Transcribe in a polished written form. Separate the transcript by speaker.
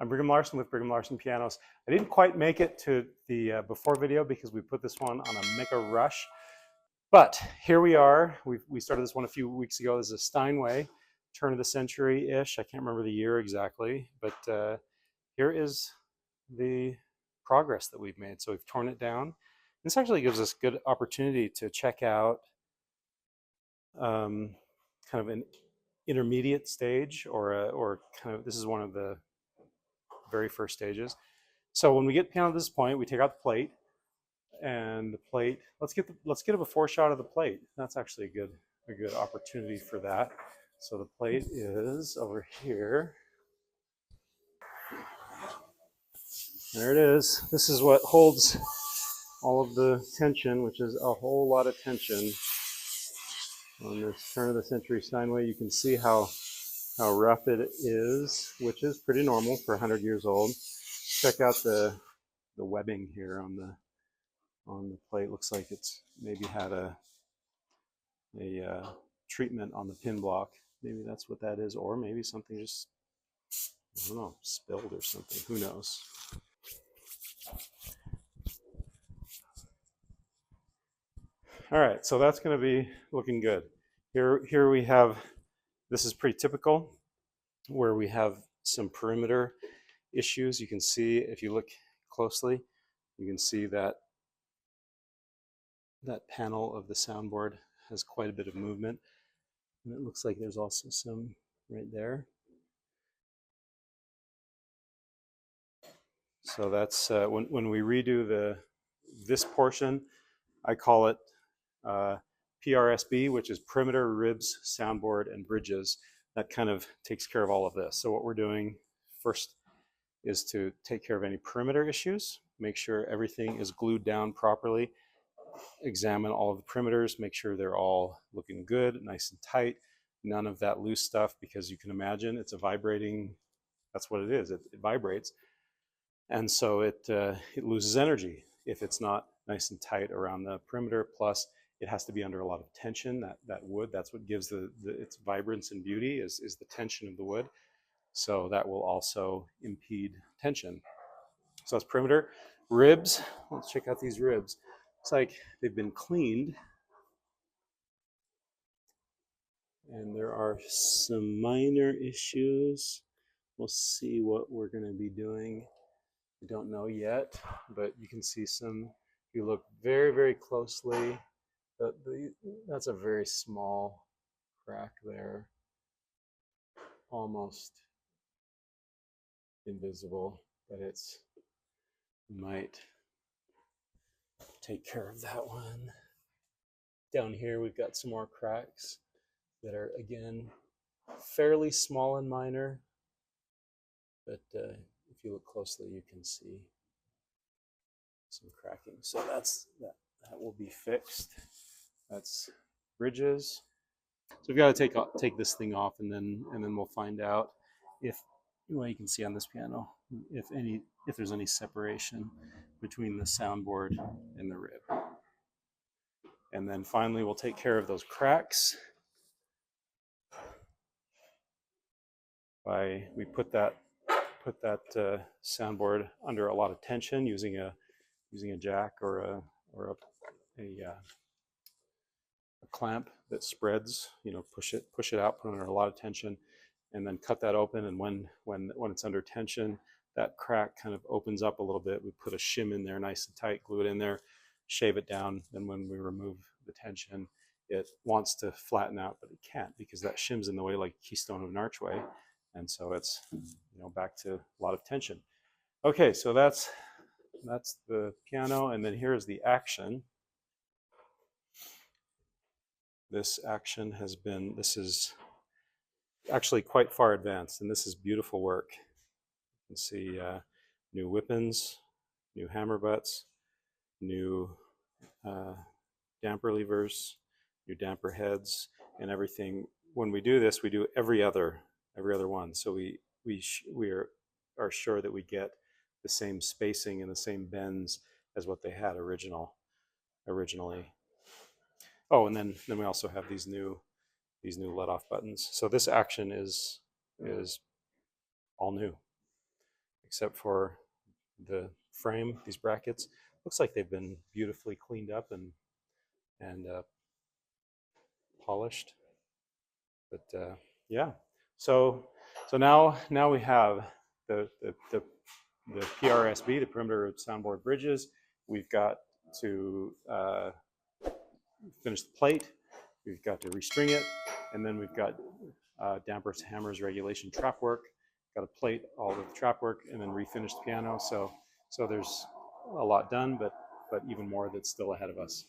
Speaker 1: I'm Brigham Larson with Brigham Larson Pianos. I didn't quite make it to the before video because we put this one on a mega rush. But here we are. We started this one a few weeks ago. This is a Steinway, turn of the century-ish. I can't remember the year exactly, but here is the progress that we've made. So we've torn it down. This actually gives us good opportunity to check out kind of an intermediate stage or kind of, this is one of the very first stages. So when we get piano to this point, we take out the plate, and the plate, let's get a before shot of the plate. That's actually a good opportunity for that. So the plate is over here. There it is. This is what holds all of the tension, which is a whole lot of tension on this turn of the century Steinway. You can see how rough it is, which is pretty normal for 100 years old. Check out the webbing here on the plate. Looks like it's maybe had a treatment on the pin block. Maybe that's what that is, or maybe something just, I don't know, spilled or something. Who knows? All right, so that's going to be looking good. Here we have, this is pretty typical, where we have some perimeter issues. You can see, if you look closely, you can see that panel of the soundboard has quite a bit of movement. And it looks like there's also some right there. So that's when we redo this portion, I call it PRSB, which is perimeter, ribs, soundboard, and bridges. That kind of takes care of all of this. So what we're doing first is to take care of any perimeter issues, make sure everything is glued down properly, examine all of the perimeters, make sure they're all looking good, nice and tight, none of that loose stuff, because you can imagine it's a vibrating, that's what it is, it vibrates. And so it loses energy if it's not nice and tight around the perimeter. Plus, it has to be under a lot of tension. That wood, that's what gives its vibrance and beauty is the tension of the wood. So that will also impede tension. So that's perimeter. Ribs, let's check out these ribs. It's like they've been cleaned. And there are some minor issues. We'll see what we're going to be doing. We don't know yet, but you can see some, if you look very, very closely, that's a very small crack there, almost invisible, but it's, might take care of that one. Down here, we've got some more cracks that are, again, fairly small and minor, but if you look closely, you can see some cracking. So that will be fixed. That's bridges. So we've got to take this thing off, and then we'll find out if, well, you can see on this piano, if there's any separation between the soundboard and the rib. And then finally, we'll take care of those cracks by, we put that soundboard under a lot of tension using a jack or a clamp that spreads. You know, push it out, put it under a lot of tension, and then cut that open. And when it's under tension, that crack kind of opens up a little bit. We put a shim in there, nice and tight, glue it in there, shave it down. Then when we remove the tension, it wants to flatten out, but it can't because that shim's in the way, like keystone of an archway. And so it's, you know, back to a lot of tension. Okay, so that's the piano, and then here's the action. This action has been, this is actually quite far advanced, and this is beautiful work. You can see new whippens, new hammer butts, new damper levers, new damper heads, and everything. When we do this, we do every other one. So we are sure that we get the same spacing and the same bends as what they had originally. Oh, and then we also have these new let-off buttons. So this action is all new. except for the frame, these brackets. Looks like they've been beautifully cleaned up and polished. But yeah, so now we have the PRSB, the perimeter soundboard bridges. We've got to finish the plate. We've got to restring it, and then we've got dampers, hammers, regulation, trap work. Got to plate all the trap work, and then refinish the piano. So there's a lot done, but even more that's still ahead of us.